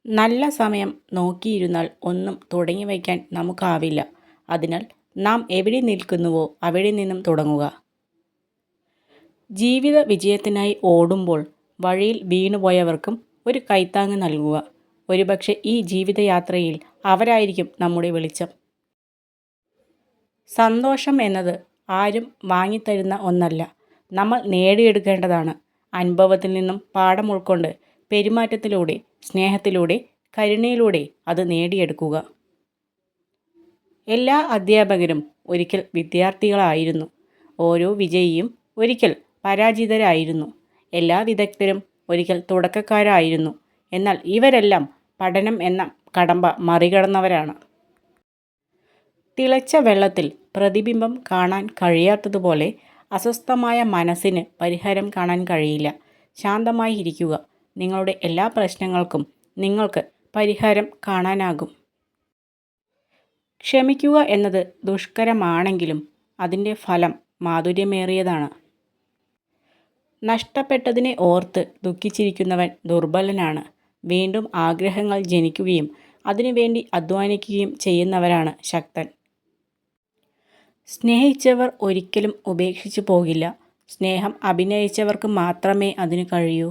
നല്ല സമയം നോക്കിയിരുന്നാൽ ഒന്നും തുടങ്ങി വയ്ക്കാൻ നമുക്കാവില്ല. അതിനാൽ നാം എവിടെ നിൽക്കുന്നുവോ അവിടെ നിന്നും തുടങ്ങുക. ജീവിത വിജയത്തിനായി ഓടുമ്പോൾ വഴിയിൽ വീണുപോയവർക്കും ഒരു കൈത്താങ്ങ് നൽകുക. ഒരുപക്ഷെ ഈ ജീവിതയാത്രയിൽ അവരായിരിക്കും നമ്മുടെ വെളിച്ചം. സന്തോഷം എന്നത് ആരും വാങ്ങിത്തരുന്ന ഒന്നല്ല, നമ്മൾ നേടിയെടുക്കേണ്ടതാണ്. അനുഭവത്തിൽ നിന്നും പാഠം ഉൾക്കൊണ്ട് പെരുമാറ്റത്തിലൂടെ, സ്നേഹത്തിലൂടെ, കരുണയിലൂടെ അത് നേടിയെടുക്കുക. എല്ലാ അധ്യാപകരും ഒരിക്കൽ വിദ്യാർത്ഥികളായിരുന്നു. ഓരോ വിജയിയും ഒരിക്കൽ പരാജിതരായിരുന്നു. എല്ലാ വിദഗ്ധരും ഒരിക്കൽ തുടക്കക്കാരായിരുന്നു. എന്നാൽ ഇവരെല്ലാം പഠനം എന്ന കടമ്പ മറികടന്നവരാണ്. തിളച്ച വെള്ളത്തിൽ പ്രതിബിംബം കാണാൻ കഴിയാത്തതുപോലെ അസ്വസ്ഥമായ മനസ്സിന് പരിഹാരം കാണാൻ കഴിയില്ല. ശാന്തമായി ഇരിക്കുക. നിങ്ങളുടെ എല്ലാ പ്രശ്നങ്ങൾക്കും നിങ്ങൾക്ക് പരിഹാരം കാണാനാകും. ക്ഷമിക്കുക എന്നത് ദുഷ്കരമാണെങ്കിലും അതിൻ്റെ ഫലം മാധുര്യമേറിയതാണ്. നഷ്ടപ്പെട്ടതിനെ ഓർത്ത് ദുഃഖിച്ചിരിക്കുന്നവൻ ദുർബലനാണ്. വീണ്ടും ആഗ്രഹങ്ങൾ ജനിക്കുകയും അതിനുവേണ്ടി അധ്വാനിക്കുകയും ചെയ്യുന്നവരാണ് ശക്തൻ. സ്നേഹിച്ചവർ ഒരിക്കലും ഉപേക്ഷിച്ചു പോകില്ല. സ്നേഹം അഭിനയിച്ചവർക്ക് മാത്രമേ അതിന് കഴിയൂ.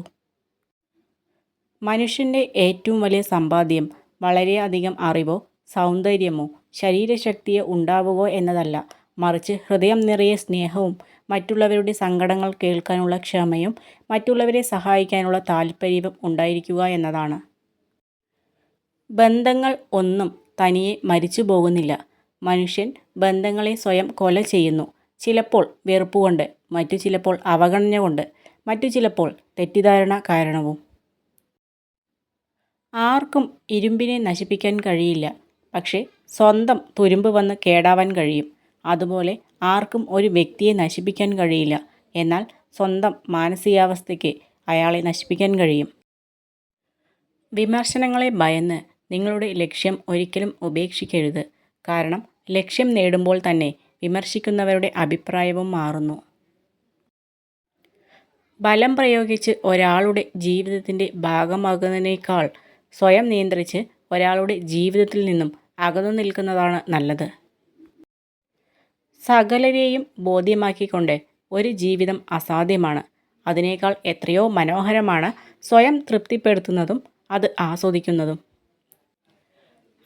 മനുഷ്യൻ്റെ ഏറ്റവും വലിയ സമ്പാദ്യം വളരെയധികം അറിവോ സൗന്ദര്യമോ ശരീരശക്തിയോ ഉണ്ടാവുകയോ എന്നതല്ല, മറിച്ച് ഹൃദയം നിറയെ സ്നേഹവും മറ്റുള്ളവരുടെ സങ്കടങ്ങൾ കേൾക്കാനുള്ള ക്ഷമയും മറ്റുള്ളവരെ സഹായിക്കാനുള്ള താല്പര്യവും ഉണ്ടായിരിക്കുക എന്നതാണ്. ബന്ധങ്ങൾ ഒന്നും തനിയെ മരിച്ചു പോകുന്നില്ല. മനുഷ്യൻ ബന്ധങ്ങളെ സ്വയം കൊല ചെയ്യുന്നു. ചിലപ്പോൾ വെറുപ്പുകൊണ്ട്, മറ്റു ചിലപ്പോൾ അവഗണന കൊണ്ട്, മറ്റു ചിലപ്പോൾ തെറ്റിദ്ധാരണ കാരണവും. ആർക്കും ഇരുമ്പിനെ നശിപ്പിക്കാൻ കഴിയില്ല, പക്ഷേ സ്വന്തം തുരുമ്പ് വന്ന് കേടാവാൻ കഴിയും. അതുപോലെ ആർക്കും ഒരു വ്യക്തിയെ നശിപ്പിക്കാൻ കഴിയില്ല, എന്നാൽ സ്വന്തം മാനസികാവസ്ഥയ്ക്ക് അയാളെ നശിപ്പിക്കാൻ കഴിയും. വിമർശനങ്ങളെ ഭയന്ന് നിങ്ങളുടെ ലക്ഷ്യം ഒരിക്കലും ഉപേക്ഷിക്കരുത്. കാരണം ലക്ഷ്യം നേടുമ്പോൾ തന്നെ വിമർശിക്കുന്നവരുടെ അഭിപ്രായവും മാറുന്നു. ബലം പ്രയോഗിച്ച് ഒരാളുടെ ജീവിതത്തിൻ്റെ ഭാഗമാകുന്നതിനേക്കാൾ സ്വയം നിയന്ത്രിച്ച് ഒരാളുടെ ജീവിതത്തിൽ നിന്നും അകന്നു നിൽക്കുന്നതാണ് നല്ലത്. സകലരെയും ബോധ്യമാക്കിക്കൊണ്ട് ഒരു ജീവിതം അസാധ്യമാണ്. അതിനേക്കാൾ എത്രയോ മനോഹരമാണ് സ്വയം തൃപ്തിപ്പെടുത്തുന്നതും അത് ആസ്വദിക്കുന്നതും.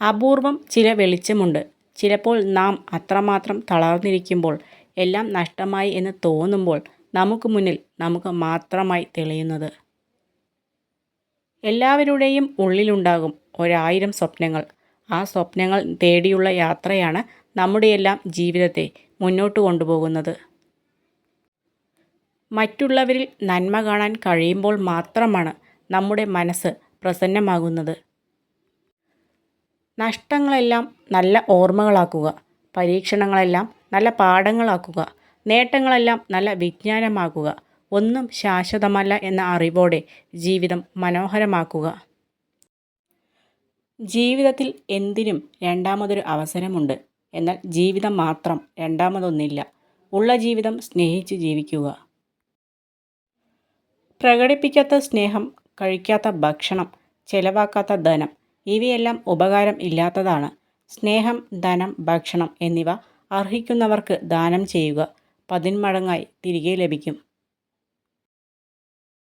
അപൂർവം ചില വെളിച്ചമുണ്ട്. ചിലപ്പോൾ നാം അത്രമാത്രം തളർന്നിരിക്കുമ്പോൾ, എല്ലാം നഷ്ടമായി എന്ന് തോന്നുമ്പോൾ നമുക്ക് മുന്നിൽ നമുക്ക് മാത്രമായി തെളിയുന്നത്. എല്ലാവരുടെയും ഉള്ളിലുണ്ടാകും 1000 സ്വപ്നങ്ങൾ. ആ സ്വപ്നങ്ങൾ തേടിയുള്ള യാത്രയാണ് നമ്മുടെയെല്ലാം ജീവിതത്തെ മുന്നോട്ട് കൊണ്ടുപോകുന്നത്. മറ്റുള്ളവരിൽ നന്മ കാണാൻ കഴിയുമ്പോൾ മാത്രമാണ് നമ്മുടെ മനസ്സ് പ്രസന്നമാകുന്നത്. നഷ്ടങ്ങളെല്ലാം നല്ല ഓർമ്മകളാക്കുക. പരീക്ഷണങ്ങളെല്ലാം നല്ല പാഠങ്ങളാക്കുക. നേട്ടങ്ങളെല്ലാം നല്ല വിജ്ഞാനമാക്കുക. ഒന്നും ശാശ്വതമല്ല എന്ന അറിവോടെ ജീവിതം മനോഹരമാക്കുക. ജീവിതത്തിൽ എന്തിനും രണ്ടാമതൊരു അവസരമുണ്ട്. എന്നാൽ ജീവിതം മാത്രം രണ്ടാമതൊന്നില്ല. ഉള്ള ജീവിതം സ്നേഹിച്ച് ജീവിക്കുക. പ്രകടിപ്പിക്കാത്ത സ്നേഹം, കഴിക്കാത്ത ഭക്ഷണം, ചെലവാക്കാത്ത ധനം, ഇവയെല്ലാം ഉപകാരം ഇല്ലാത്തതാണ്. സ്നേഹം, ധനം, ഭക്ഷണം എന്നിവ അർഹിക്കുന്നവർക്ക് ദാനം ചെയ്യുക. 10 മടങ്ങായി തിരികെ ലഭിക്കും.